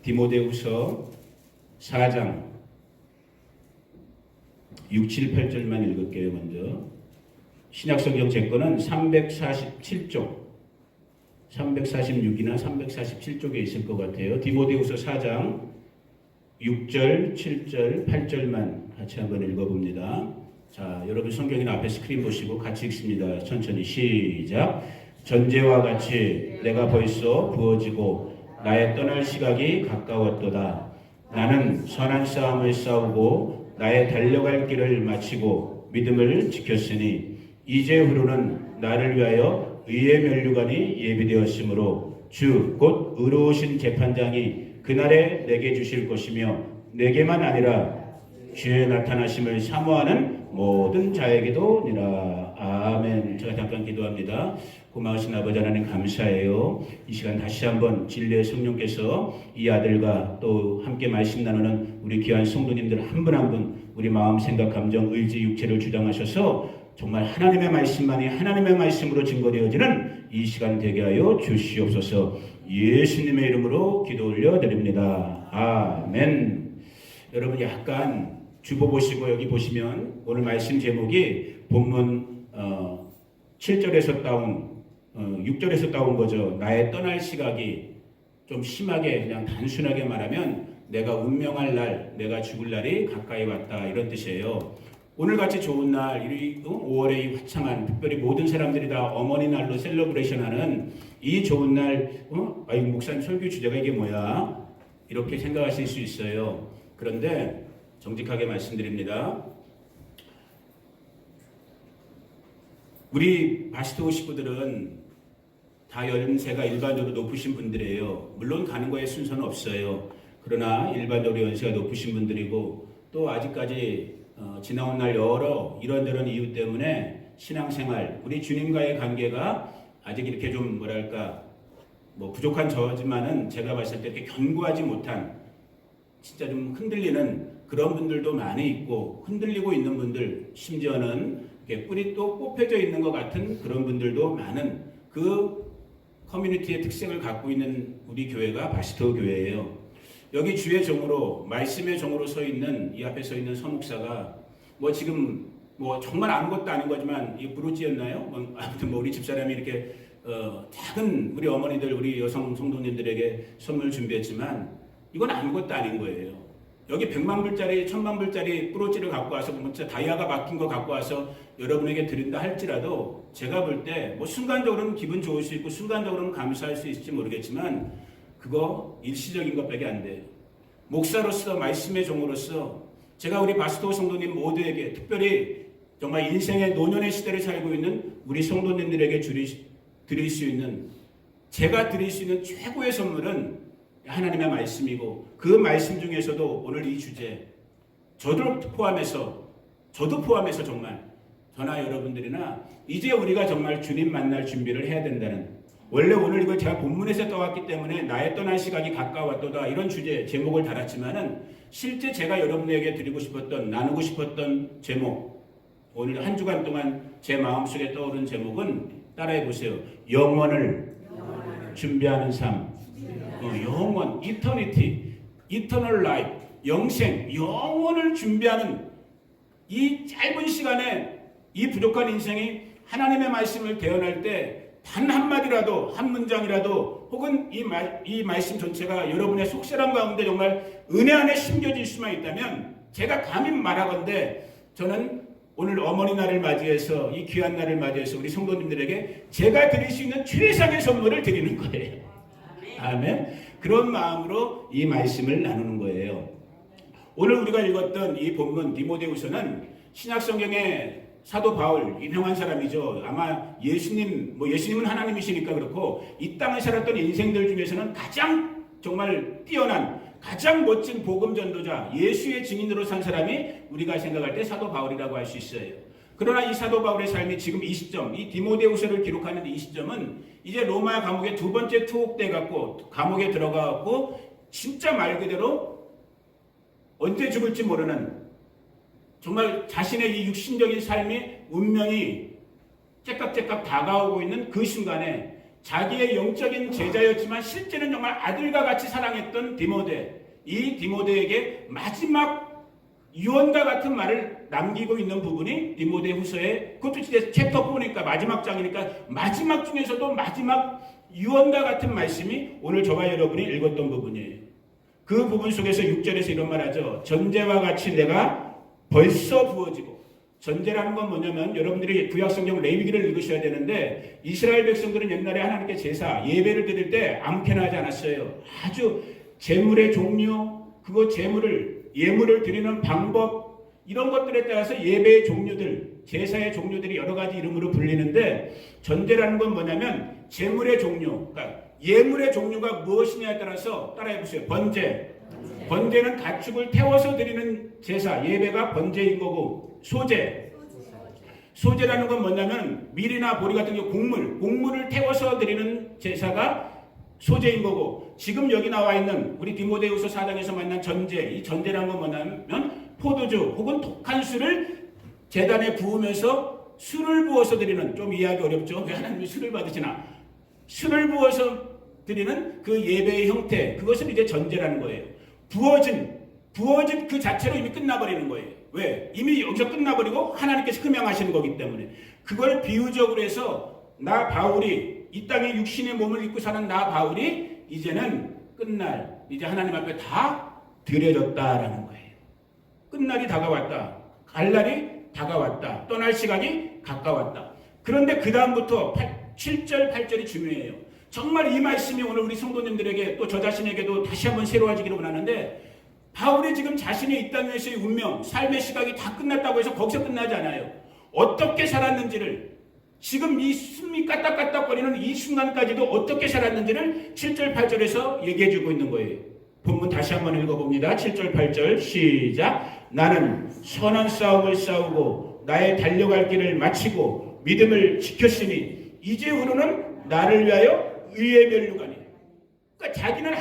디모데후서 4장 6, 7, 8절만 읽을게요. 먼저 신약성경 제 거는 347쪽 346이나 347쪽에 있을 것 같아요. 디모데후서 4장 6절, 7절, 8절만 같이 한번 읽어봅니다. 자, 여러분 성경이나 앞에 스크린 보시고 같이 읽습니다. 천천히 시작. 전제와 같이 내가 벌써 부어지고 나의 떠날 시각이 가까웠도다. 나는 선한 싸움을 싸우고 나의 달려갈 길을 마치고 믿음을 지켰으니 이제후로는 나를 위하여 의의 면류관이 예비되었으므로 주 곧 의로우신 재판장이 그날에 내게 주실 것이며 내게만 아니라 주의 나타나심을 사모하는 모든 자에게도 니라. 아멘. 제가 잠깐 기도합니다. 고마우신 아버지 하나님 감사해요. 이 시간 다시 한번 진리의 성령께서 이 아들과 또 함께 말씀 나누는 우리 귀한 성도님들 한 분 한 분 우리 마음, 생각, 감정, 의지, 육체를 주장하셔서 정말 하나님의 말씀만이 하나님의 말씀으로 증거되어지는 이 시간 되게 하여 주시옵소서. 예수님의 이름으로 기도 올려드립니다. 아멘. 여러분 약간 주보 보시고 여기 보시면 오늘 말씀 제목이 본문 7절에서 따온 6절에서 따온 거죠. 나의 떠날 시각이 좀 심하게 그냥 단순하게 말하면 내가 운명할 날, 내가 죽을 날이 가까이 왔다 이런 뜻이에요. 오늘같이 좋은 날, 5월의 이 화창한 특별히 모든 사람들이 다 어머니 날로 셀러브레이션하는 이 좋은 날, 아이고 목사님 설교 주제가 이게 뭐야? 이렇게 생각하실 수 있어요. 그런데 정직하게 말씀드립니다. 우리 바스토 식구들은 다 연세가 일반적으로 높으신 분들이에요. 물론 가는 거에 순서는 없어요. 그러나 일반적으로 연세가 높으신 분들이고 또 아직까지 지나온 날 여러 이런저런 이유 때문에 신앙생활, 우리 주님과의 관계가 아직 이렇게 좀 뭐랄까 뭐 부족한 저지만은 제가 봤을 때 이렇게 견고하지 못한 진짜 좀 흔들리는 그런 분들도 많이 있고 흔들리고 있는 분들 심지어는 이렇게 뿌리 또 뽑혀져 있는 것 같은 그런 분들도 많은 그 커뮤니티의 특색을 갖고 있는 우리 교회가 바시토 교회예요. 여기 주의 종으로 말씀의 종으로 서 있는 이 앞에 서 있는 서목사가 뭐 지금 뭐 정말 아무것도 아닌 거지만 이 부르지였나요? 아무튼 뭐 우리 집사람이 이렇게 작은 우리 어머니들 우리 여성 성도님들에게 선물 준비했지만 이건 아무것도 아닌 거예요. 여기 100만 불짜리 1000만 불짜리 뿌로지를 갖고 와서 진짜 다이아가 박힌 거 갖고 와서 여러분에게 드린다 할지라도 제가 볼 때 뭐 순간적으로는 기분 좋을 수 있고 순간적으로는 감사할 수 있을지 모르겠지만 그거 일시적인 것밖에 안 돼요. 목사로서 말씀의 종으로서 제가 우리 바스토 성도님 모두에게 특별히 정말 인생의 노년의 시대를 살고 있는 우리 성도님들에게 드릴 수 있는 제가 드릴 수 있는 최고의 선물은 하나님의 말씀이고 그 말씀 중에서도 오늘 이 주제 저도 포함해서 정말 저나 여러분들이나 이제 우리가 정말 주님 만날 준비를 해야 된다는 원래 오늘 이걸 제가 본문에서 떠왔기 때문에 나의 떠날 시각이 가까웠도다 이런 주제 제목을 달았지만은 실제 제가 여러분에게 드리고 싶었던 나누고 싶었던 제목 오늘 한 주간 동안 제 마음속에 떠오른 제목은 따라해 보세요. 영원을 준비하는 삶. 영원, eternity, eternal life, 영생, 영원을 준비하는 이 짧은 시간에 이 부족한 인생이 하나님의 말씀을 대언할 때 단 한마디라도 한 문장이라도 혹은 이 말씀 전체가 여러분의 속사람 가운데 정말 은혜 안에 심겨질 수만 있다면 제가 감히 말하건대 저는 오늘 어머니날을 맞이해서 이 귀한 날을 맞이해서 우리 성도님들에게 제가 드릴 수 있는 최상의 선물을 드리는 거예요. 아멘. 그런 마음으로 이 말씀을 나누는 거예요. 오늘 우리가 읽었던 이 본문 디모데후서는 신약성경의 사도 바울 유명한 사람이죠. 아마 예수님은 하나님이시니까 그렇고 이 땅에 살았던 인생들 중에서는 가장 정말 뛰어난 가장 멋진 복음 전도자 예수의 증인으로 산 사람이 우리가 생각할 때 사도 바울이라고 할 수 있어요. 그러나 이 사도 바울의 삶이 지금 이 시점, 이 디모데후서를 기록하는 이 시점은 이제 로마 감옥에 두 번째 투옥돼 갖고 감옥에 들어가 갖고 진짜 말 그대로 언제 죽을지 모르는 정말 자신의 이 육신적인 삶의 운명이 째깍째깍 다가오고 있는 그 순간에 자기의 영적인 제자였지만 실제는 정말 아들과 같이 사랑했던 디모데, 이 디모데에게 마지막 유언과 같은 말을 남기고 있는 부분이 디모데 후서에, 그것도 진짜 챕터 4니까 마지막 장이니까 마지막 중에서도 마지막 유언과 같은 말씀이 오늘 저와 여러분이 읽었던 부분이에요. 그 부분 속에서 6절에서 이런 말하죠. 전제와 같이 내가 벌써 부어지고, 전제라는 건 뭐냐면 여러분들이 구약성경 레위기를 읽으셔야 되는데 이스라엘 백성들은 옛날에 하나님께 제사, 예배를 드릴 때 아무렇게나 하지 않았어요. 아주 제물의 종류, 그거 예물을 드리는 방법, 이런 것들에 따라서 예배의 종류들, 제사의 종류들이 여러 가지 이름으로 불리는데 전제라는 건 뭐냐면 제물의 종류, 그러니까 예물의 종류가 무엇이냐에 따라서 따라해보세요. 번제는 가축을 태워서 드리는 제사, 예배가 번제인 거고, 소제라는 건 뭐냐면 밀이나 보리 같은 경우 곡물을 태워서 드리는 제사가 소제인 거고, 지금 여기 나와 있는 우리 디모데후서 4장에서 만난 이 전제라는 건 뭐냐면 포도주 혹은 독한 술을 제단에 부으면서 술을 부어서 드리는, 좀 이해하기 어렵죠? 왜 하나님이 술을 받으시나? 술을 부어서 드리는 그 예배의 형태, 그것을 이제 전제라는 거예요. 부어진 그 자체로 이미 끝나버리는 거예요. 왜? 이미 여기서 끝나버리고 하나님께서 흠양하시는 거기 때문에. 그걸 비유적으로 해서 나 바울이, 이 땅에 육신의 몸을 입고 사는 나 바울이 이제는 끝날, 이제 하나님 앞에 다 드려졌다라는 거예요. 끝날이 다가왔다. 갈 날이 다가왔다. 떠날 시간이 가까웠다. 그런데 그 다음부터 7절, 8절이 중요해요. 정말 이 말씀이 오늘 우리 성도님들에게 또 저 자신에게도 다시 한번 새로워지기를 원하는데, 바울이 지금 자신의 이 땅에서의 운명, 삶의 시각이 다 끝났다고 해서 거기서 끝나지 않아요. 어떻게 살았는지를, 지금 이 숨이 까딱까딱거리는 이 순간까지도 어떻게 살았는지를 7절, 8절에서 얘기해주고 있는 거예요. 본문 다시 한번 읽어봅니다. 7절, 8절 시작. 나는 선한 싸움을 싸우고 나의 달려갈 길을 마치고 믿음을 지켰으니 이제후로는 나를 위하여 의의 면류관이. 그러니까 자기는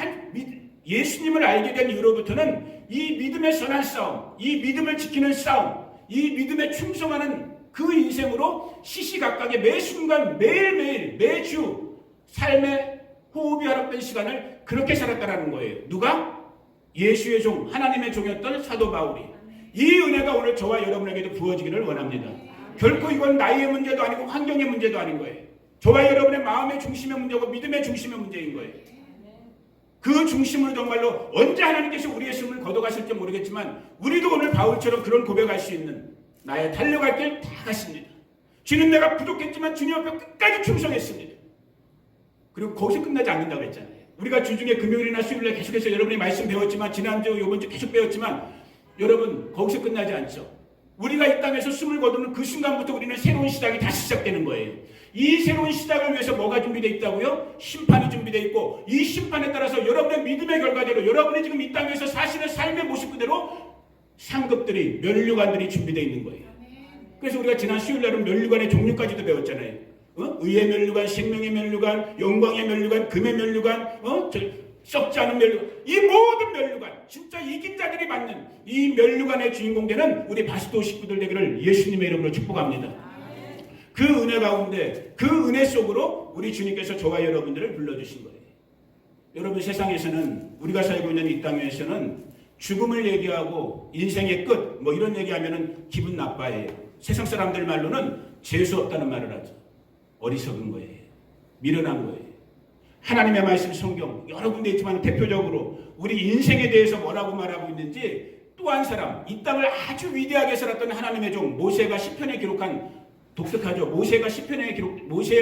예수님을 알게 된 이후로부터는 이 믿음의 선한 싸움, 이 믿음을 지키는 싸움, 이 믿음에 충성하는 그 인생으로 시시각각의 매 순간, 매일매일, 매주 삶의 호흡이 하락된 시간을 그렇게 살았다라는 거예요. 누가? 예수의 종, 하나님의 종이었던 사도 바울이. 이 은혜가 오늘 저와 여러분에게도 부어지기를 원합니다. 결코 이건 나이의 문제도 아니고 환경의 문제도 아닌 거예요. 저와 여러분의 마음의 중심의 문제고 믿음의 중심의 문제인 거예요. 그 중심으로 정말로 언제 하나님께서 우리의 숨을 걷어가실지 모르겠지만 우리도 오늘 바울처럼 그런 고백할 수 있는, 나의 달려갈 길 다 갔습니다. 주님, 내가 부족했지만 주님 앞에 끝까지 충성했습니다. 그리고 거기서 끝나지 않는다고 했잖아요. 우리가 주중에 금요일이나 수요일에 계속해서 여러분이 말씀 배웠지만, 지난주 이번주 계속 배웠지만, 여러분 거기서 끝나지 않죠. 우리가 이 땅에서 숨을 거두는 그 순간부터 우리는 새로운 시작이 다시 시작되는 거예요. 이 새로운 시작을 위해서 뭐가 준비되어 있다고요? 심판이 준비되어 있고, 이 심판에 따라서 여러분의 믿음의 결과대로, 여러분이 지금 이 땅에서 사시는 삶의 모습 그대로 상급들이, 면류관들이 준비되어 있는 거예요. 그래서 우리가 지난 수요일날은 면류관의 종류까지도 배웠잖아요. 의의 면류관, 생명의 면류관, 영광의 면류관, 금의 면류관, 썩지 않은 면류관, 이 모든 면류관, 진짜 이긴 자들이 받는 이 면류관의 주인공 되는 우리 바스도 식구들 되기를 예수님의 이름으로 축복합니다. 그 은혜 가운데, 그 은혜 속으로 우리 주님께서 저와 여러분들을 불러주신 거예요. 여러분, 세상에서는, 우리가 살고 있는 이 땅에서는 죽음을 얘기하고 인생의 끝 뭐 이런 얘기하면은 기분 나빠해요. 세상 사람들 말로는 재수 없다는 말을 하죠. 어리석은 거예요. 미련한 거예요. 하나님의 말씀 성경 여러 군데 있지만 대표적으로 우리 인생에 대해서 뭐라고 말하고 있는지, 또 한 사람, 이 땅을 아주 위대하게 살았던 하나님의 종 모세가 시편에 기록한, 독특하죠. 모세의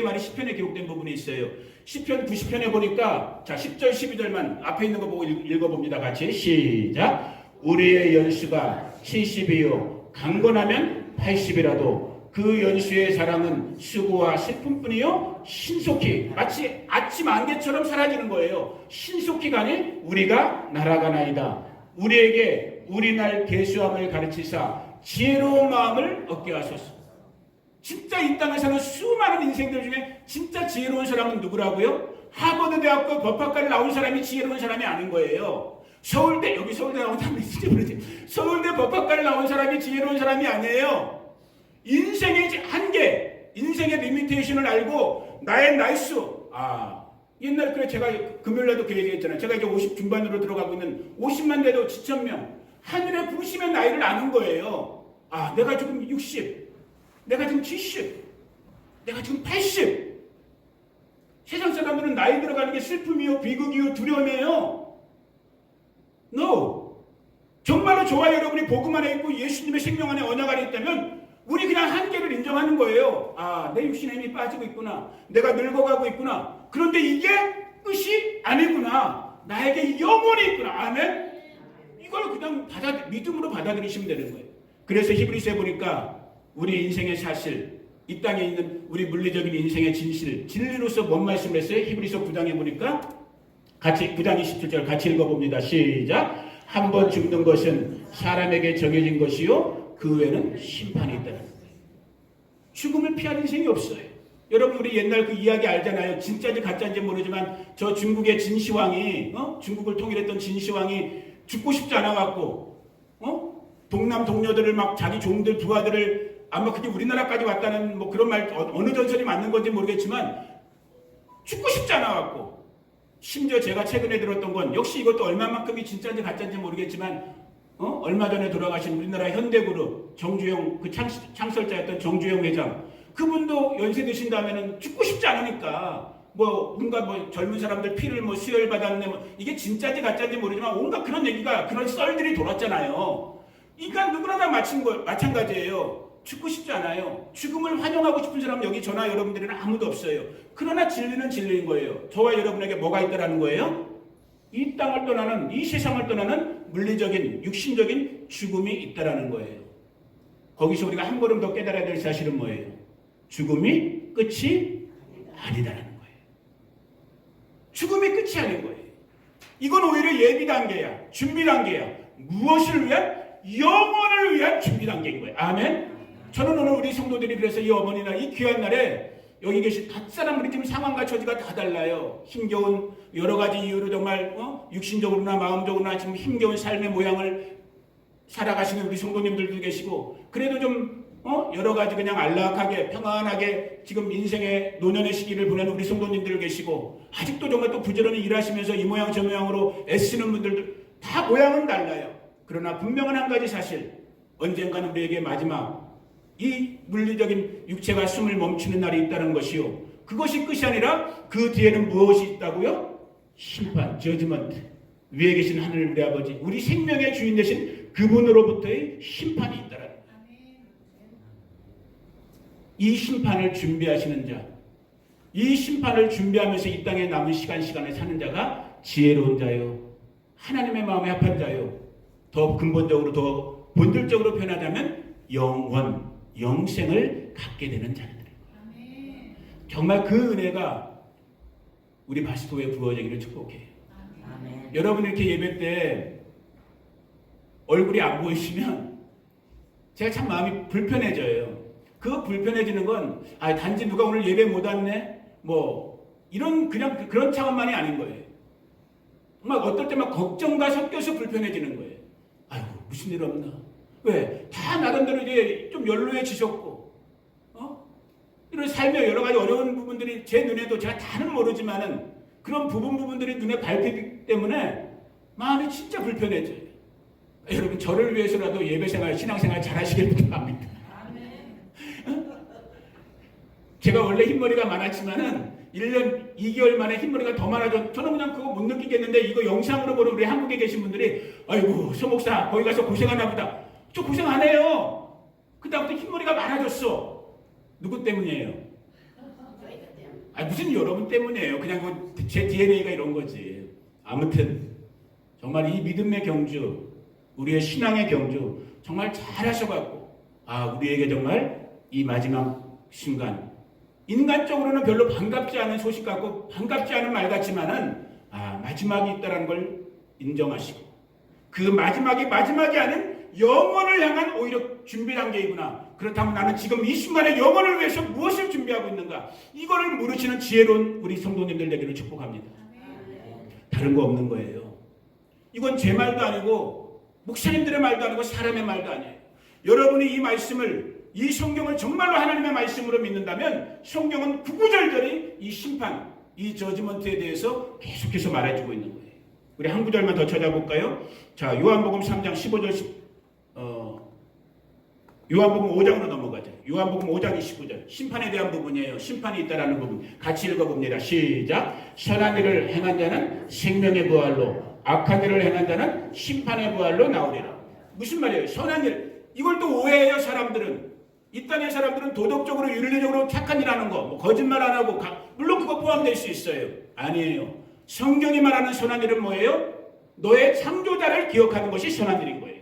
말이 시편에 기록된 부분이 있어요. 시편 90편에 보니까, 자, 10절 12절만 앞에 있는 거 보고 읽어봅니다. 같이 시작. 우리의 연수가 70이요 강건하면 80이라도 그 연수의 사랑은 수고와 슬픔뿐이요 신속히, 마치 아침 안개처럼 사라지는 거예요. 신속히 가니 우리가 날아가나이다. 우리에게 우리 날 계수함을 가르치사 지혜로운 마음을 얻게 하소서. 진짜 이 땅에 사는 수많은 인생들 중에 진짜 지혜로운 사람은 누구라고요? 하버드 대학교 법학과를 나온 사람이 지혜로운 사람이 아닌 거예요. 서울대 나온 사람이 있을지 모르지. 서울대 법학과를 나온 사람이 지혜로운 사람이 아니에요. 인생의 한계, 인생의 리미테이션을 알고 나의 날수, 옛날 그래 제가 금요일날도 그 얘기했잖아요. 제가 이제 50 중반으로 들어가고 있는 50만 돼도 7,000명 하늘에 부르시면 나이를 아는 거예요. 내가 지금 60, 내가 지금 70, 내가 지금 80. 세상 사람들은 나이 들어가는 게 슬픔이요, 비극이요, 두려움이에요. No. 정말로 저와 여러분이 복음 안에 있고 예수님의 생명 안에 언약 안에 있다면 우리 그냥 한계를 인정하는 거예요. 내 육신의 힘이 빠지고 있구나. 내가 늙어가고 있구나. 그런데 이게 끝이 아니구나. 나에게 영혼이 있구나. 아멘? 이걸 그냥 믿음으로 받아들이시면 되는 거예요. 그래서 히브리서에 보니까 우리 인생의 사실, 이 땅에 있는 우리 물리적인 인생의 진실, 진리로서 뭔 말씀을 했어요? 히브리서 9장에 보니까 같이 9장 27절 같이 읽어봅니다. 시작. 한 번 죽는 것은 사람에게 정해진 것이요 그 외에는 심판이 있다는 거예요. 죽음을 피할 인생이 없어요. 여러분 우리 옛날 그 이야기 알잖아요. 진짜인지 가짜인지 모르지만 저 중국의 진시황이 중국을 통일했던 진시황이 죽고 싶지 않아 갖고 동남 동료들을 막 자기 종들 부하들을 아마 그게 우리나라까지 왔다는 뭐 그런 말 어느 전설이 맞는 건지 모르겠지만 죽고 싶지 않아 갖고 심지어 제가 최근에 들었던 건 역시 이것도 얼마만큼이 진짜인지 가짜인지 모르겠지만 얼마 전에 돌아가신 우리나라 현대그룹 정주영 그 창설자였던 정주영 회장 그분도 연세 드신 다음에는 죽고 싶지 않으니까 뭔가 젊은 사람들 피를 수혈 받았네 이게 진짜인지 가짜인지 모르지만 온갖 그런 얘기가 그런 썰들이 돌았잖아요. 그러니까 누구나 다 마찬가지예요. 죽고 싶지 않아요. 죽음을 환영하고 싶은 사람은 여기 저나 여러분들에는 아무도 없어요. 그러나 진리는 진리인 거예요. 저와 여러분에게 뭐가 있다라는 거예요? 이 땅을 떠나는 이 세상을 떠나는 물리적인 육신적인 죽음이 있다라는 거예요. 거기서 우리가 한 걸음 더 깨달아야 될 사실은 뭐예요? 죽음이 끝이 아니다라는 거예요. 죽음이 끝이 아닌 거예요. 이건 오히려 예비 단계야. 준비 단계야. 무엇을 위한? 영혼을 위한 준비 단계인 거예요. 아멘? 저는 오늘 우리 성도들이 그래서 이 어머니나 이 귀한 날에 여기 계신 각 사람 우리 지금 상황과 처지가 다 달라요. 힘겨운 여러 가지 이유로 정말 육신적으로나 마음적으로나 지금 힘겨운 삶의 모양을 살아가시는 우리 성도님들도 계시고 그래도 좀 여러 가지 그냥 안락하게 평안하게 지금 인생의 노년의 시기를 보내는 우리 성도님들 계시고 아직도 정말 또 부지런히 일하시면서 이 모양 저 모양으로 애쓰는 분들도 다 모양은 달라요. 그러나 분명한 한 가지 사실 언젠가는 우리에게 마지막 이 물리적인 육체가 숨을 멈추는 날이 있다는 것이요. 그것이 끝이 아니라 그 뒤에는 무엇이 있다고요? 심판, 저지먼트. 위에 계신 하늘 우리 아버지, 우리 생명의 주인 되신 그분으로부터의 심판이 있다는 거예요. 이 심판을 준비하시는 자, 이 심판을 준비하면서 이 땅에 남은 시간에 사는 자가 지혜로운 자요. 하나님의 마음에 합한 자요. 더 근본적으로 더 본질적으로 표현하자면 영생을 갖게 되는 자들이에요. 정말 그 은혜가 우리 바스토에 부어지기를 축복해요. 아멘. 여러분 이렇게 예배 때 얼굴이 안 보이시면 제가 참 마음이 불편해져요. 그 불편해지는 건 단지 누가 오늘 예배 못 왔네 이런 그냥 그런 차원만이 아닌 거예요. 막 어떨 때 막 걱정과 섞여서 불편해지는 거예요. 아이고 무슨 일 없나? 왜? 다 나름대로 이제 좀 연로해지셨고 이런 삶의 여러 가지 어려운 부분들이 제 눈에도 제가 다는 모르지만은 그런 부분들이 눈에 밟히기 때문에 마음이 진짜 불편해져요. 여러분 저를 위해서라도 예배생활 신앙생활 잘 하시길 바랍니다. 제가 원래 흰머리가 많았지만은 1년 2개월 만에 흰머리가 더 많아져. 저는 그냥 그거 못 느끼겠는데 이거 영상으로 보는 우리 한국에 계신 분들이 아이고 서 목사 거기 가서 고생하나 보다. 저 고생 안 해요. 그다음부터 흰머리가 많아졌어. 누구 때문이에요? 무슨 여러분 때문이에요. 그냥 제 DNA가 이런 거지. 아무튼 정말 이 믿음의 경주, 우리의 신앙의 경주 정말 잘하셔갖고 우리에게 정말 이 마지막 순간 인간적으로는 별로 반갑지 않은 소식 같고 반갑지 않은 말 같지만은 마지막이 있다는 걸 인정하시고 그 마지막이 아닌 영혼을 향한 오히려 준비 단계이구나. 그렇다면 나는 지금 이 순간에 영혼을 위해서 무엇을 준비하고 있는가? 이거를 물으시는 지혜로운 우리 성도님들 되기를 축복합니다. 다른 거 없는 거예요. 이건 제 말도 아니고 목사님들의 말도 아니고 사람의 말도 아니에요. 여러분이 이 말씀을 이 성경을 정말로 하나님의 말씀으로 믿는다면 성경은 구구절절히 이 심판, 이 저지먼트에 대해서 계속해서 말해주고 있는 거예요. 우리 한 구절만 더 찾아볼까요? 자, 요한복음 3장 15절 요한복음 5장으로 넘어가죠. 요한복음 5장 29절. 심판에 대한 부분이에요. 심판이 있다라는 부분. 같이 읽어봅니다. 시작. 선한 일을 행한 자는 생명의 부활로, 악한 일을 행한 자는 심판의 부활로 나오리라. 무슨 말이에요? 선한 일. 이걸 또 오해해요, 사람들은. 이 땅의 사람들은 도덕적으로, 윤리적으로 착한 일 하는 거, 뭐 거짓말 안 하고, 물론 그거 포함될 수 있어요. 아니에요. 성경이 말하는 선한 일은 뭐예요? 너의 창조자를 기억하는 것이 선한 일인 거예요.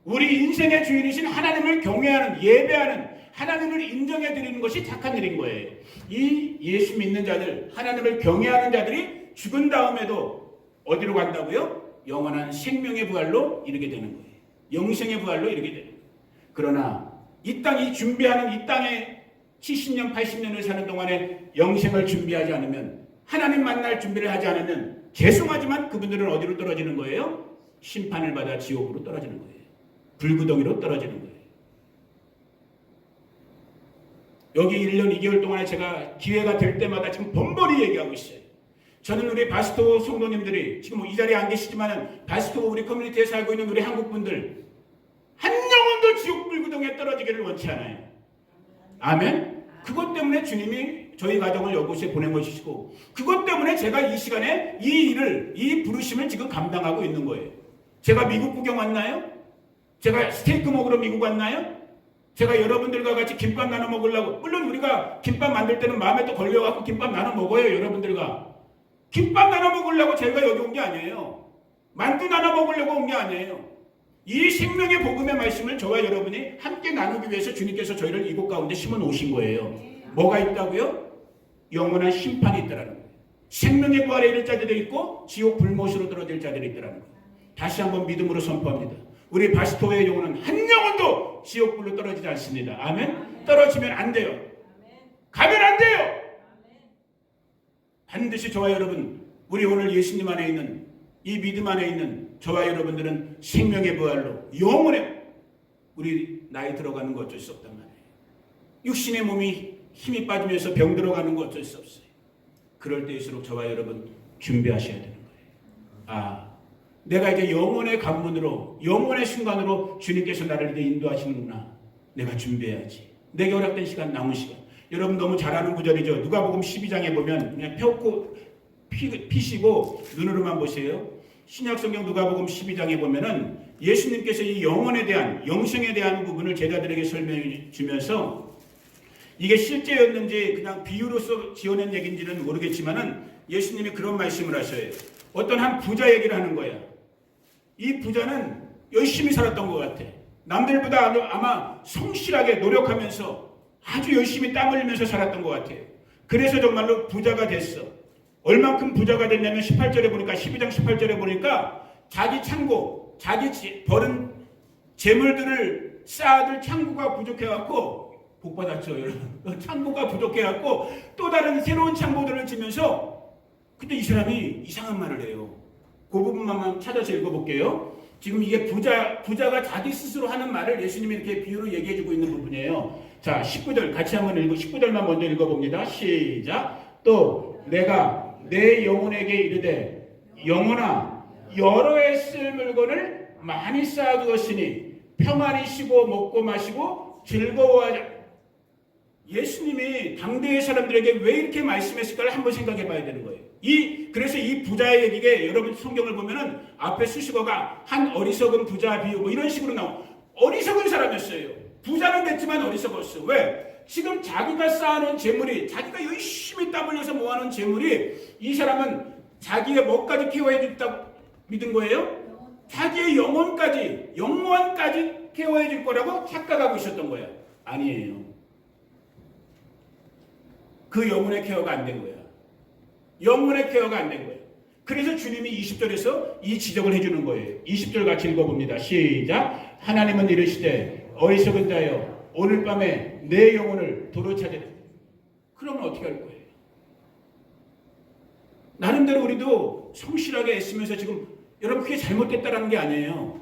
우리 인생의 주인이신 하나님을 경외하는, 예배하는, 하나님을 인정해 드리는 것이 착한 일인 거예요. 이 예수 믿는 자들, 하나님을 경외하는 자들이 죽은 다음에도 어디로 간다고요? 영원한 생명의 부활로 이르게 되는 거예요. 영생의 부활로 이르게 되는 거예요. 그러나 이 땅이 준비하는, 이 땅에 70년, 80년을 사는 동안에 영생을 준비하지 않으면, 하나님 만날 준비를 하지 않으면 죄송하지만 그분들은 어디로 떨어지는 거예요? 심판을 받아 지옥으로 떨어지는 거예요. 불구덩이로 떨어지는 거예요. 여기 1년 2개월 동안에 제가 기회가 될 때마다 지금 번번이 얘기하고 있어요. 저는 우리 바스토 성도님들이 지금 이 자리에 안 계시지만 바스토 우리 커뮤니티에 살고 있는 우리 한국분들 한 영혼도 지옥 불구덩이에 떨어지기를 원치 않아요. 아멘. 그것 때문에 주님이 저희 가정을 이곳에 보낸 것이고, 그것 때문에 제가 이 시간에 이 일을, 이 부르심을 지금 감당하고 있는 거예요. 제가 미국 구경 왔나요? 제가 스테이크 먹으러 미국 왔나요? 제가 여러분들과 같이 김밥 나눠 먹으려고, 물론 우리가 김밥 만들 때는 마음에 또 걸려갖고 김밥 나눠 먹어요. 여러분들과 김밥 나눠 먹으려고 제가 여기 온 게 아니에요. 만두 나눠 먹으려고 온 게 아니에요. 이 생명의 복음의 말씀을 저와 여러분이 함께 나누기 위해서 주님께서 저희를 이곳 가운데 심어 놓으신 거예요. 뭐가 있다고요? 영원한 심판이 있다라는 거예요. 생명의 부활에 이를 자들이 있고 지옥 불못으로 떨어질 자들이 있다라는 거예요. 다시 한번 믿음으로 선포합니다. 우리 바스토의 영혼은 한 영혼도 지옥불로 떨어지지 않습니다. 아멘? 떨어지면 안 돼요. 가면 안 돼요. 반드시 저와 여러분, 우리 오늘 예수님 안에 있는, 이 믿음 안에 있는 저와 여러분들은 생명의 부활로 영원에, 우리 나이 들어가는 거 어쩔 수 없단 말이에요. 육신의 몸이 힘이 빠지면서 병 들어가는 거 어쩔 수 없어요. 그럴 때일수록 저와 여러분 준비하셔야 되는 거예요. 내가 이제 영혼의 관문으로, 영혼의 순간으로 주님께서 나를 이제 인도하시는구나. 내가 준비해야지. 내게 허락된 시간, 남은 시간. 여러분 너무 잘 아는 구절이죠. 누가복음 12장에 보면 그냥 펴고 피시고 눈으로만 보세요. 신약성경 누가복음 12장에 보면은 예수님께서 이 영혼에 대한, 영생에 대한 부분을 제자들에게 설명해 주면서, 이게 실제였는지 그냥 비유로서 지어낸 얘기인지는 모르겠지만은 예수님이 그런 말씀을 하셔요. 어떤 한 부자 얘기를 하는 거야. 이 부자는 열심히 살았던 것 같아. 남들보다 아마 성실하게 노력하면서 아주 열심히 땀 흘리면서 살았던 것 같아요. 그래서 정말로 부자가 됐어. 얼만큼 부자가 됐냐면 18절에 보니까, 12장 18절에 보니까 자기 창고, 자기 버는 재물들을 쌓아둘 창고가 부족해갖고, 복 받았죠 여러분. 창고가 부족해갖고 또 다른 새로운 창고들을 지면서, 근데 이 사람이 이상한 말을 해요. 그 부분만 찾아서 읽어볼게요. 지금 이게 부자가 자기 스스로 하는 말을 예수님이 이렇게 비유로 얘기해주고 있는 부분이에요. 자, 19절 같이 한번 19절만 먼저 읽어봅니다. 시작. 또 내가 내 영혼에게 이르되 영혼아, 여러 해 쓸 물건을 많이 쌓아두었으니 평안히 쉬고 먹고 마시고 즐거워하자. 예수님이 당대의 사람들에게 왜 이렇게 말씀했을까를 한번 생각해 봐야 되는 거예요. 그래서 이 부자의 얘기가, 여러분 성경을 보면은 앞에 수식어가 한 어리석은 부자 비유 뭐 이런 식으로 나와요. 어리석은 사람이었어요. 부자는 됐지만 어리석었어. 왜? 지금 자기가 쌓아놓은 재물이, 자기가 열심히 땀 흘려서 모아놓은 재물이, 이 사람은 자기의 뭐까지 케어해 준다고 믿은 거예요? 자기의 영혼까지 케어해 줄 거라고 착각하고 있었던 거예요. 아니에요. 그 영혼의 케어가 안 된 거야. 영혼의 케어가 안 된 거예요. 그래서 주님이 20절에서 이 지적을 해주는 거예요. 20절 같이 읽어봅니다. 시작. 하나님은 이르시되 어리석은 자여, 오늘 밤에 내 영혼을 도로 찾으라. 그러면 어떻게 할 거예요? 나름대로 우리도 성실하게 애쓰면서, 지금 여러분 그게 잘못됐다라는 게 아니에요.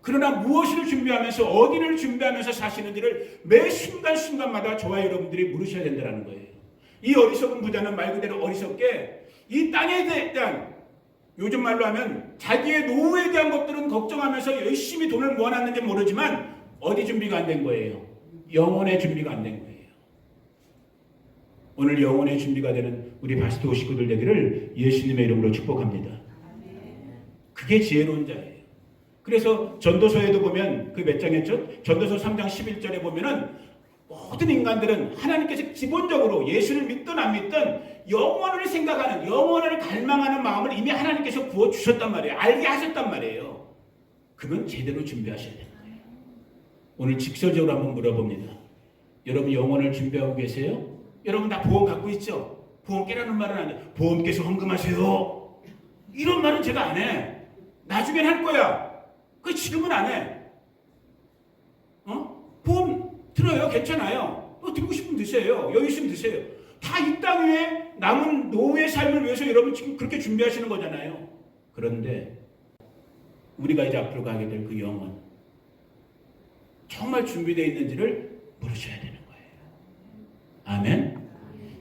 그러나 무엇을 준비하면서, 어디를 준비하면서 사시는지를 매 순간순간마다 저와 여러분들이 물으셔야 된다는 거예요. 이 어리석은 부자는 말 그대로 어리석게 이 땅에 대한, 요즘 말로 하면 자기의 노후에 대한 것들은 걱정하면서 열심히 돈을 모아놨는지 모르지만 어디 준비가 안 된 거예요? 영혼의 준비가 안 된 거예요. 오늘 영혼의 준비가 되는 우리 바스토 식구들 되기를 예수님의 이름으로 축복합니다. 그게 지혜로운 자예요. 그래서 전도서에도 보면 그 몇 장이었죠? 전도서 3장 11절에 보면은 모든 인간들은 하나님께서 기본적으로 예수를 믿든 안 믿든 영원을 생각하는, 영원을 갈망하는 마음을 이미 하나님께서 부어주셨단 말이에요. 알게 하셨단 말이에요. 그건 제대로 준비하셔야 되는 거예요. 오늘 직설적으로 한번 물어봅니다. 여러분 영원을 준비하고 계세요? 여러분 다 보험 갖고 있죠? 보험 깨라는 말은 안 해. 보험께서 헌금하세요. 이런 말은 제가 안 해. 나중엔 할 거야. 그 지금은 안 해. 보험 들어요. 괜찮아요. 드리고 싶으면 드세요. 여유 있으면 드세요. 다 이 땅 위에 남은 노후의 삶을 위해서 여러분 지금 그렇게 준비하시는 거잖아요. 그런데 우리가 이제 앞으로 가게 될 그 영혼, 정말 준비되어 있는지를 물으셔야 되는 거예요. 아멘.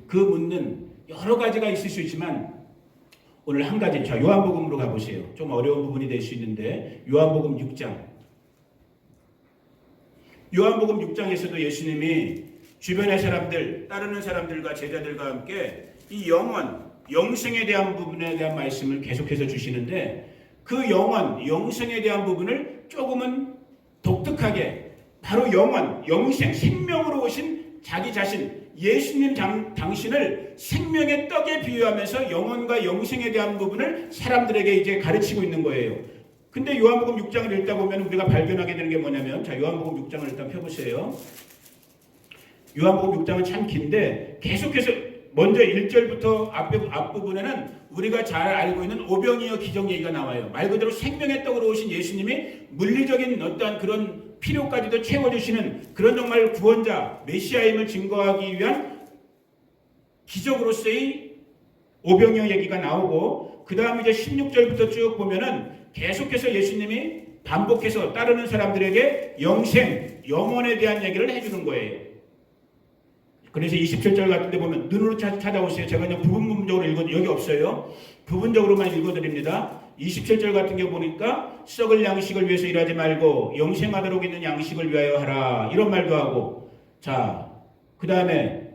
그 묻는 여러 가지가 있을 수 있지만 오늘 한 가지, 자 요한복음으로 가보세요. 좀 어려운 부분이 될 수 있는데 요한복음 6장. 요한복음 6장에서도 예수님이 주변의 사람들, 따르는 사람들과 제자들과 함께 이 영원, 영생에 대한 부분에 대한 말씀을 계속해서 주시는데 그 영원, 영생에 대한 부분을 조금은 독특하게 바로 영원, 영생, 생명으로 오신 자기 자신, 예수님 당신을 생명의 떡에 비유하면서 영원과 영생에 대한 부분을 사람들에게 이제 가르치고 있는 거예요. 근데 요한복음 6장을 읽다 보면 우리가 발견하게 되는 게 뭐냐면, 자 요한복음 6장을 일단 펴보세요. 요한복음 6장은 참 긴데 계속해서 먼저 1절부터 앞부분에는 우리가 잘 알고 있는 오병이어 기적 얘기가 나와요. 말 그대로 생명의 떡으로 오신 예수님이 물리적인 어떠한 그런 필요까지도 채워주시는 그런 정말 구원자, 메시아임을 증거하기 위한 기적으로서의 오병이어 얘기가 나오고, 그 다음 이제 16절부터 쭉 보면은 계속해서 예수님이 반복해서 따르는 사람들에게 영생, 영혼에 대한 얘기를 해주는 거예요. 그래서 27절 같은 데 보면 눈으로 찾아오세요. 제가 그냥 부분적으로 여기 없어요. 부분적으로만 읽어드립니다. 27절 같은 게 보니까 썩을 양식을 위해서 일하지 말고 영생하도록 있는 양식을 위하여 하라, 이런 말도 하고, 자 그 다음에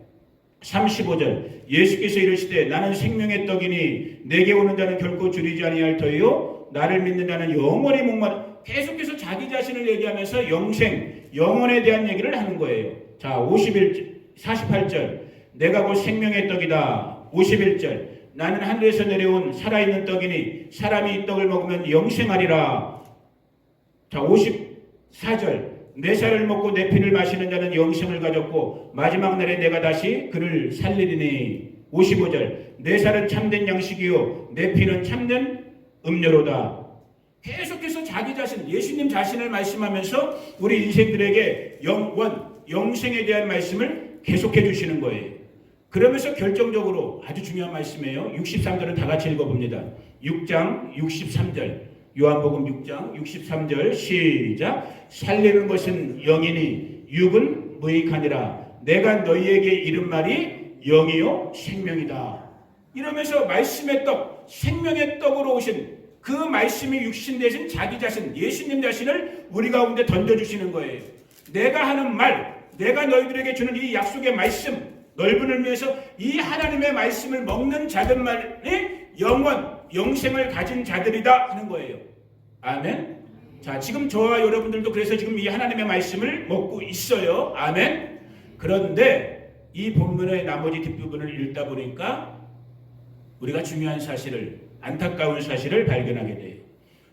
35절 예수께서 이르시되 나는 생명의 떡이니 내게 오는 자는 결코 줄이지 아니할 터이요 나를 믿는 자는 영원히 목마르. 계속해서 자기 자신을 얘기하면서 영생, 영혼에 대한 얘기를 하는 거예요. 자 48절 내가 곧 생명의 떡이다. 51절 나는 하늘에서 내려온 살아있는 떡이니 사람이 이 떡을 먹으면 영생하리라. 자 54절 내 살을 먹고 내 피를 마시는 자는 영생을 가졌고 마지막 날에 내가 다시 그를 살리리니. 55절 내 살은 참된 양식이요 내 피는 참된 음료로다. 계속해서 자기 자신, 예수님 자신을 말씀하면서 우리 인생들에게 영원, 영생에 대한 말씀을 계속해 주시는 거예요. 그러면서 결정적으로 아주 중요한 말씀이에요. 63절은 다 같이 읽어봅니다. 6장 63절 요한복음 6장 63절 시작. 살리는 것은 영이니 육은 무익하니라. 내가 너희에게 이른 말이 영이요 생명이다. 이러면서 말씀의 떡, 생명의 떡으로 오신 그 말씀이 육신 되신 자기 자신, 예수님 자신을 우리 가운데 던져주시는 거예요. 내가 하는 말, 내가 너희들에게 주는 이 약속의 말씀, 넓은 의미에서 이 하나님의 말씀을 먹는 자들만이 영원, 영생을 가진 자들이다 하는 거예요. 아멘. 자, 지금 저와 여러분들도 그래서 지금 이 하나님의 말씀을 먹고 있어요. 아멘. 그런데 이 본문의 나머지 뒷부분을 읽다 보니까 우리가 중요한 사실을, 안타까운 사실을 발견하게 돼요.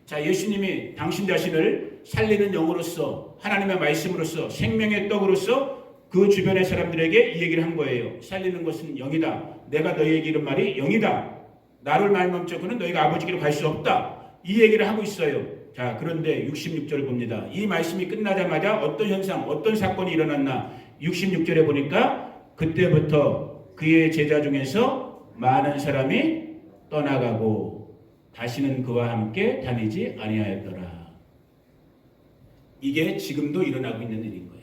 자, 예수님이 당신 자신을 살리는 영으로서, 하나님의 말씀으로서, 생명의 떡으로서 그 주변의 사람들에게 이 얘기를 한 거예요. 살리는 것은 영이다. 내가 너희에게 이른 말이 영이다. 나를 말멈춰고는 너희가 아버지께로 갈 수 없다. 이 얘기를 하고 있어요. 자, 그런데 66절 봅니다. 이 말씀이 끝나자마자 어떤 현상, 어떤 사건이 일어났나. 66절에 보니까 그때부터 그의 제자 중에서 많은 사람이 떠나가고 다시는 그와 함께 다니지 아니하였더라. 이게 지금도 일어나고 있는 일인 거예요.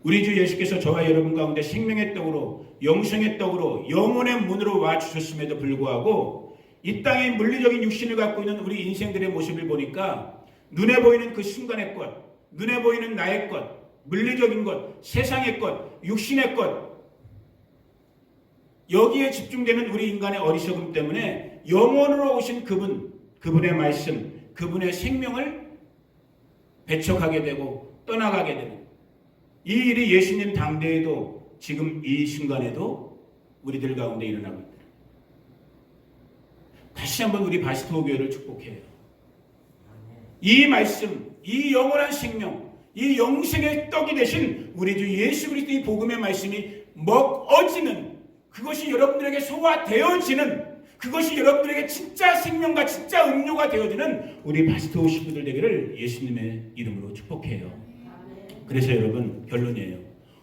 우리 주 예수께서 저와 여러분 가운데 생명의 떡으로 영생의 떡으로 영혼의 문으로 와 주셨음에도 불구하고 이 땅의 물리적인 육신을 갖고 있는 우리 인생들의 모습을 보니까 눈에 보이는 그 순간의 것, 눈에 보이는 나의 것, 물리적인 것, 세상의 것, 육신의 것, 여기에 집중되는 우리 인간의 어리석음 때문에 영원으로 오신 그분의 말씀, 그분의 생명을 배척하게 되고 떠나가게 되는 이 일이 예수님 당대에도 지금 이 순간에도 우리들 가운데 일어나고 있다. 다시 한번 우리 바시토 교회를 축복해요. 이 말씀, 이 영원한 생명, 이 영생의 떡이 되신 우리 주 예수 그리스도의 복음의 말씀이 먹어지는, 그것이 여러분들에게 소화되어지는, 그것이 여러분들에게 진짜 생명과 진짜 음료가 되어지는 우리 바시토 식구들 되기를 예수님의 이름으로 축복해요. 그래서 여러분, 결론이에요.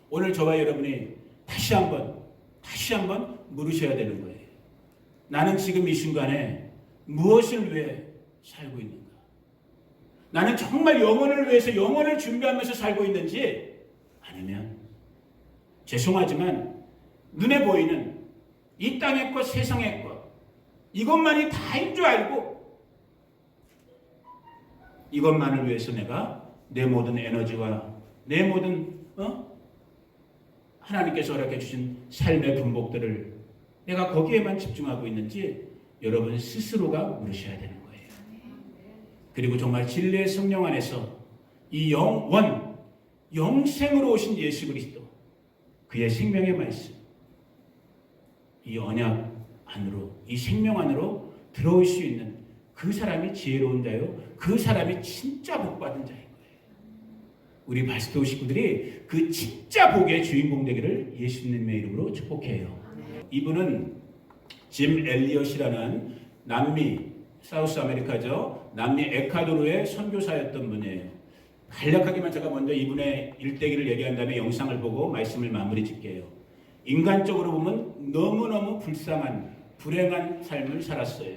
오늘 저와 여러분이 다시 한번 물으셔야 되는 거예요. 나는 지금 이 순간에 무엇을 위해 살고 있는가? 나는 정말 영혼을 위해서 영혼을 준비하면서 살고 있는지, 아니면 죄송하지만 눈에 보이는 이 땅의 것, 세상의 것, 이것만이 다인 줄 알고 이것만을 위해서 내가 내 모든 에너지와 내 모든 하나님께서 허락해 주신 삶의 분복들을 내가 거기에만 집중하고 있는지 여러분 스스로가 물으셔야 되는 거예요. 그리고 정말 진리의 성령 안에서 이 영생으로 오신 예수 그리스도, 그의 생명의 말씀, 이 언약 안으로, 이 생명 안으로 들어올 수 있는 그 사람이 지혜로운 자요, 그 사람이 진짜 복받은 자인 거예요. 우리 바시토 식구들이 그 진짜 복의 주인공 되기를 예수님의 이름으로 축복해요. 이분은 짐 엘리엇이라는 남미, 사우스 아메리카죠, 남미 에콰도르의 선교사였던 분이에요. 간략하게만 제가 먼저 이분의 일대기를 얘기한 다음에 영상을 보고 말씀을 마무리 짓게요. 인간적으로 보면 너무너무 불쌍한, 불행한 삶을 살았어요.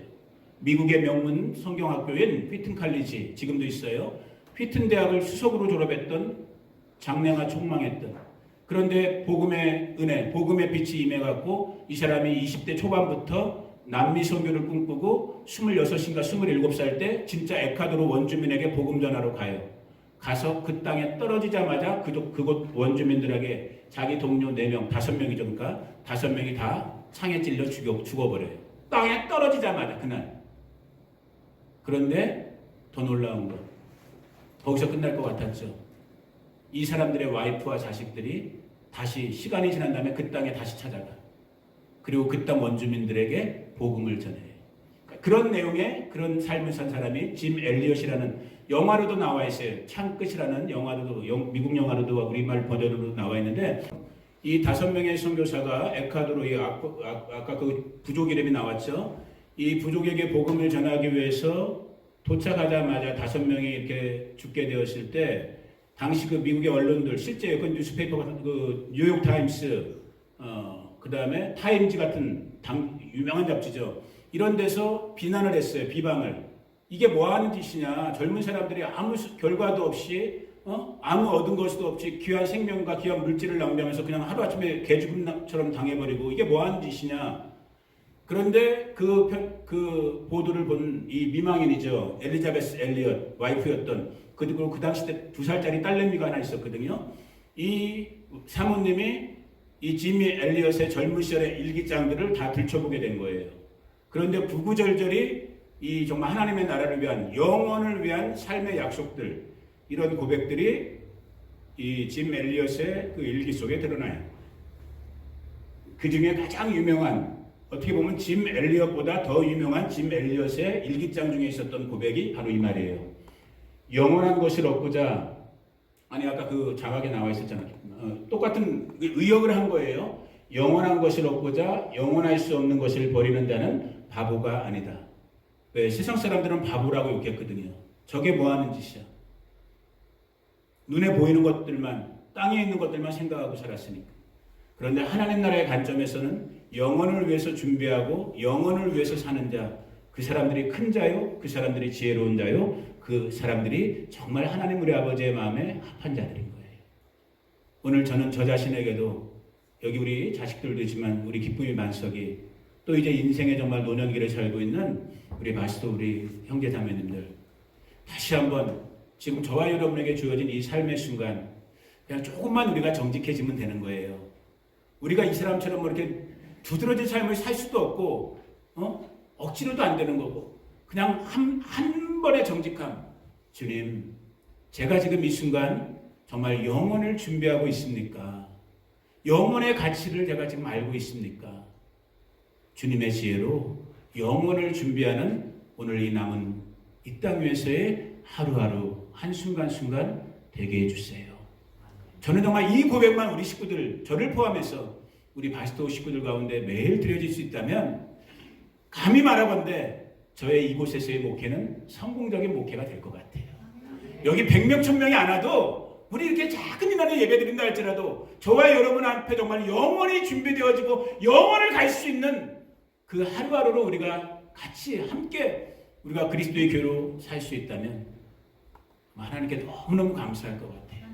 미국의 명문 성경학교인 휘튼 칼리지, 지금도 있어요. 휘튼 대학을 수석으로 졸업했던, 장래가 촉망했던, 그런데 복음의 은혜, 복음의 빛이 임해갖고 이 사람이 20대 초반부터 남미 선교를 꿈꾸고 26인가 27살 때 진짜 에콰도르 원주민에게 복음 전하러 가요. 가서 그 땅에 떨어지자마자 그곳 원주민들에게 자기 동료 4명, 5명이죠. 그러니까 5명이 다 창에 찔려 죽어버려요. 땅에 떨어지자마자 그날. 그런데 더 놀라운 거, 거기서 끝날 것 같았죠. 이 사람들의 와이프와 자식들이 다시 시간이 지난 다음에 그 땅에 다시 찾아가. 그리고 그 땅 원주민들에게 복음을 전해요. 그런 내용의 그런 삶을 산 사람이 짐 엘리엇이라는, 영화로도 나와 있어요. 창끝이라는 영화로도, 미국 영화로도 우리말 버전으로 나와 있는데, 이 5명의 선교사가 에콰도르의 아까 그 부족 이름이 나왔죠. 이 부족에게 복음을 전하기 위해서 도착하자마자 5명이 이렇게 죽게 되었을 때, 당시 그 미국의 언론들, 실제 그 뉴스페이퍼 같은 그 뉴욕 타임스, 그 다음에 타임즈 같은 유명한 잡지죠. 이런 데서 비난을 했어요. 비방을. 이게 뭐 하는 짓이냐. 젊은 사람들이 아무 결과도 없이, 아무 얻은 것도 없이 귀한 생명과 귀한 물질을 낭비하면서 그냥 하루아침에 개죽음처럼 당해버리고 이게 뭐 하는 짓이냐. 그런데 그 보도를 본 이 미망인이죠. 엘리자베스 엘리엇, 와이프였던, 그리고 그 당시 때 2살짜리 딸내미가 하나 있었거든요. 이 사모님이 이 지미 엘리엇의 젊은 시절의 일기장들을 다 들춰보게 된 거예요. 그런데 구구절절히 이 정말 하나님의 나라를 위한, 영원을 위한 삶의 약속들, 이런 고백들이 이 짐 엘리엇의 그 일기 속에 드러나요. 그 중에 가장 유명한, 어떻게 보면 짐 엘리엇보다 더 유명한 짐 엘리엇의 일기장 중에 있었던 고백이 바로 이 말이에요. 영원한 것을 얻고자, 아니 아까 그 자막에 나와 있었잖아요. 똑같은 의역을 한 거예요. 영원한 것을 얻고자 영원할 수 없는 것을 버리는 자는 바보가 아니다. 왜? 세상 사람들은 바보라고 욕했거든요. 저게 뭐 하는 짓이야. 눈에 보이는 것들만, 땅에 있는 것들만 생각하고 살았으니까. 그런데 하나님 나라의 관점에서는 영혼을 위해서 준비하고 영혼을 위해서 사는 자, 그 사람들이 큰 자요, 그 사람들이 지혜로운 자요, 그 사람들이 정말 하나님 우리 아버지의 마음에 합한 자들인 거예요. 오늘 저는 저 자신에게도 여기 우리 자식들도 있지만 우리 기쁨이 만석이 또 이제 인생의 정말 노년기를 살고 있는 우리 마스터 우리 형제 자매님들 다시 한번 지금 저와 여러분에게 주어진 이 삶의 순간 그냥 조금만 우리가 정직해지면 되는 거예요. 우리가 이 사람처럼 뭐 이렇게 두드러진 삶을 살 수도 없고 억지로도 안 되는 거고 그냥 한 번의 정직함. 주님, 제가 지금 이 순간 정말 영혼을 준비하고 있습니까? 영혼의 가치를 제가 지금 알고 있습니까? 주님의 지혜로 영혼을 준비하는 오늘 이 남은 이 땅 위에서의 하루하루 한순간순간 되게 해주세요. 저는 정말 이 고백만 우리 식구들, 저를 포함해서 우리 바스토 식구들 가운데 매일 드려질 수 있다면 감히 말하건대 저의 이곳에서의 목회는 성공적인 목회가 될 것 같아요. 여기 100명, 1000명이 안 와도 우리 이렇게 작은 인원에 예배 드린다 할지라도 저와 여러분 앞에 정말 영원히 준비되어지고 영원을 갈 수 있는 그 하루하루로 우리가 같이 함께 우리가 그리스도의 교회로 살 수 있다면 하나님께 너무너무 감사할 것 같아요.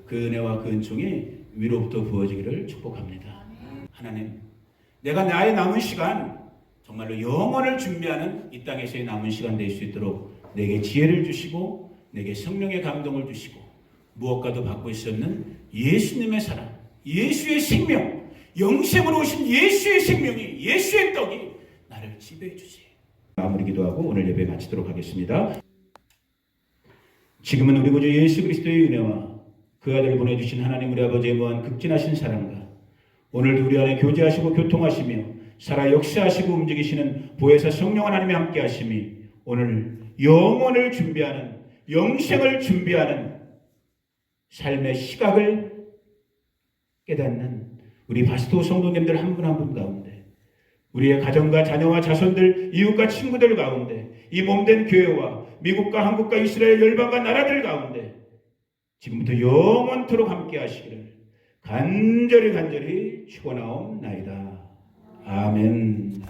그 은혜와 그 은총이 위로부터 부어지기를 축복합니다. 하나님, 내가 나의 남은 시간 정말로 영원을 준비하는 이 땅에서의 남은 시간 될 수 있도록 내게 지혜를 주시고 내게 성령의 감동을 주시고 무엇과도 받고 있었는 예수님의 사랑, 예수의 생명, 영생으로 오신 예수의 생명이, 예수의 떡이 나를 지배해 주세요. 마무리 기도하고 오늘 예배 마치도록 하겠습니다. 지금은 우리 구주 예수 그리스도의 은혜와 그 아들을 보내주신 하나님 우리 아버지의 무한 극진하신 사랑과 오늘도 우리 안에 교제하시고 교통하시며 살아 역사하시고 움직이시는 보혜사 성령 하나님의 함께 하심이 오늘 영원을 준비하는, 영생을 준비하는 삶의 시각을 깨닫는 우리 바스토 성도님들 한 분 한 분 가운데, 우리의 가정과 자녀와 자손들, 이웃과 친구들 가운데, 이 몸된 교회와 미국과 한국과 이스라엘 열방과 나라들 가운데 지금부터 영원토록 함께 하시기를 간절히 축원하옵나이다. 아멘.